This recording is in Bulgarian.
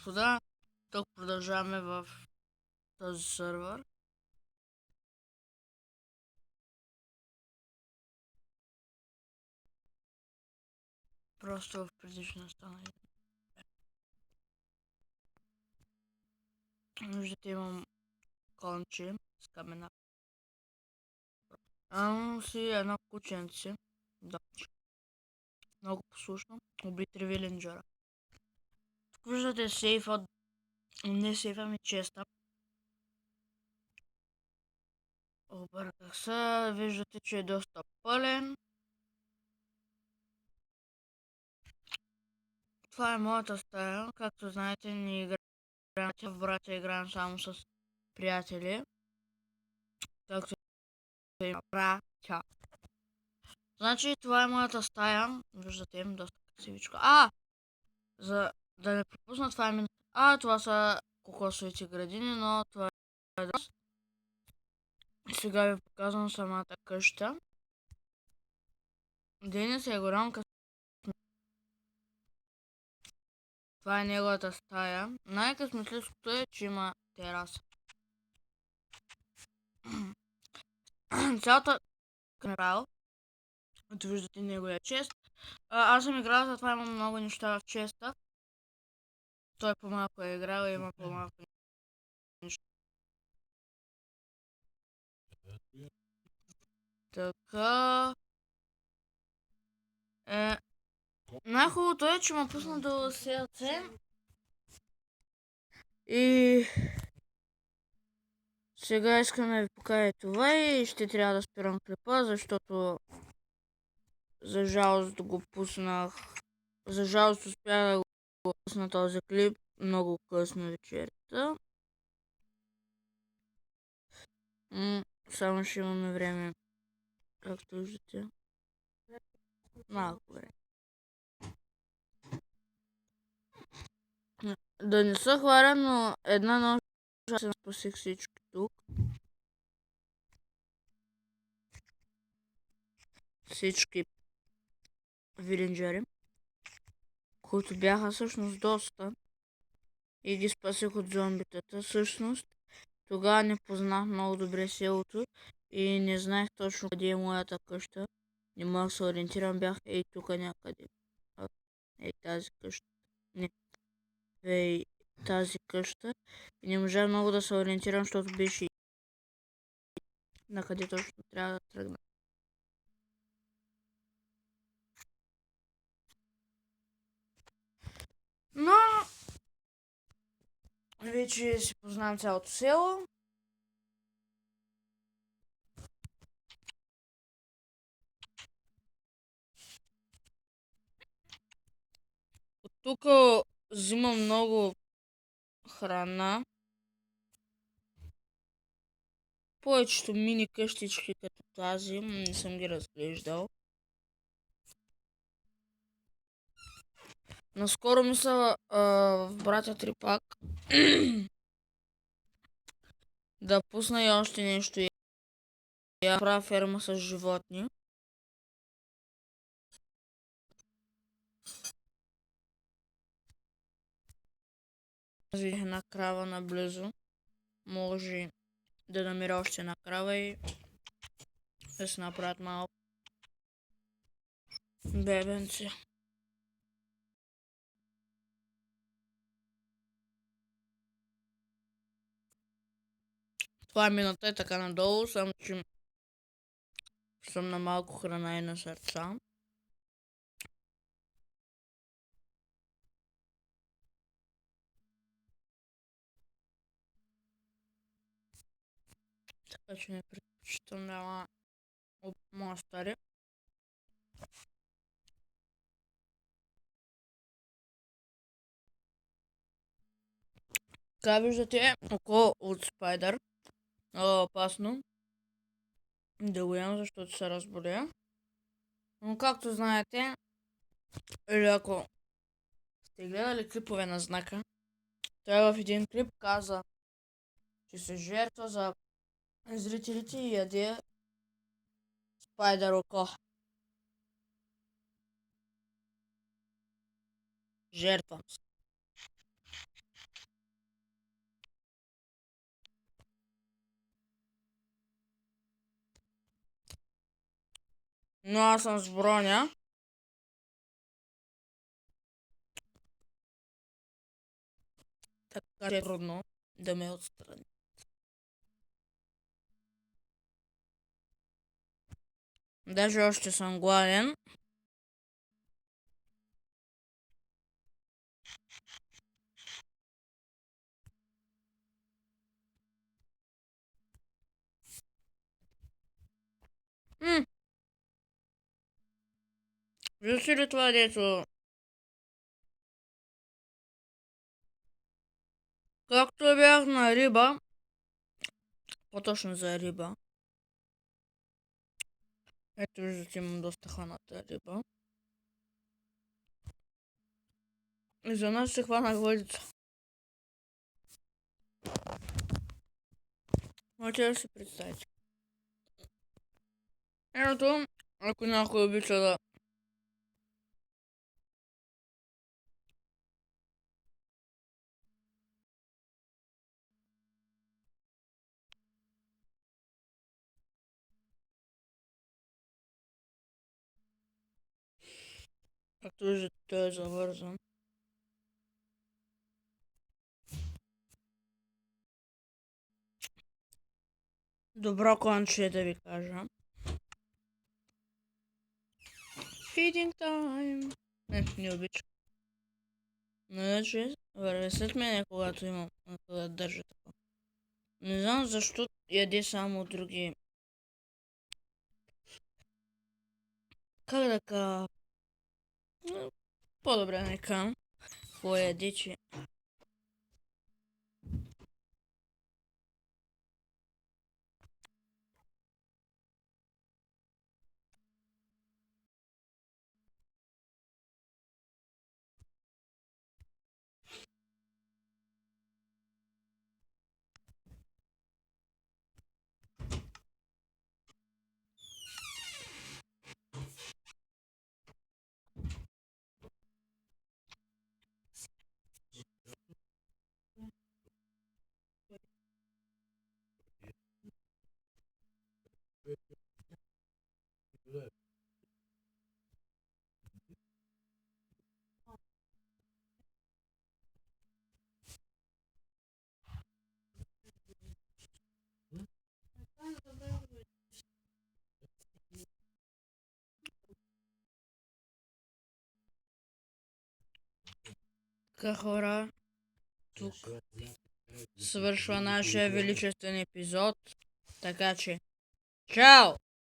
господа, тук продължаваме в този сервер. Просто в предишна стана. Виждате, имам конче с камена. Имам си едно кученце. Да. Много послушно. Уби 3 виленджера. Тук виждате сейфа. Не сейфа ми честа. Обърках се. Виждате, че е доста пълен. Това е моята стая. Както знаете, не играем в братя, играем само с приятели. Както има братя. Значи това е моята стая. Виждате, им доста красивичка. За да не пропусна това е това са кокосовите градини, но това е сега ви показвам самата къща. Денис е голям къс. Това е неговата стая. Най-късметливското е, че има тераса. Цялата камера, като виждате неговия чест. Аз съм играл, затова имам много неща в честа. Той по-малко е играл и има по-малко неща. Така. Най-хубавото е, че ме пусна до селце. И сега искам да ви покажа това и ще трябва да спирам клипа, защото за жалост го пуснах. За жалост успях да го пусна този клип много късно вечерта. Само ще имаме време, както виждате. Малко време. Да не се хваля, но една нощ се спасих всички тук. Всички виленджери, които бяха всъщност доста, и ги спасих от зомбитата. Всъщност тогава не познах много добре селото и не знаех точно къде е моята къща. Не мога да се ориентирам, бях ей тук някъде. Ей тази къща. Не. Ей тази къща. И не можа много да се ориентирам, защото беше на къде точно трябва да тръгна. Но вече си познавам цялото село. От тук взимам много храна. Повечето мини къщички като тази не съм ги разглеждал. Наскоро мисля в Братя Трипак да пусна и още нещо. Я правя ферма с животни. Аз видях една крава наблизо. Може да намеря още една крава и да се направят малко бебенци. Това е мината, е така надолу, само че съм на малко храна и на сърца. Така че не предпочитам да от моя стари. Така виждате око от спайдър. Много опасно да го ям, защото се разболея. Но както знаете, или ако сте гледали клипове на знака, той в един клип каза, че се жертва за зрителите и яде спайдър око. Жертвам се. Но аз съм с броня. Така че е трудно да ме отстрани. Даже още съм гладен. Виж ли това, дето? Както бях на риба, по-точно за риба. Ето виждате, имам доста хваната риба. И за нас се хванах въдица. Можете да си представите. Ето, ако някой обича да... Както виждате, той е завързан. Добро конче, да ви кажа. Feeding time. Не обичам. Но иначе върви след мене, когато имам, когато държа така. Не знам защо яде само други... Как да кажа... По-добре не кам. Какво яде, че... Така, хора, тук свършва нашия величествен епизод. Така че, чао!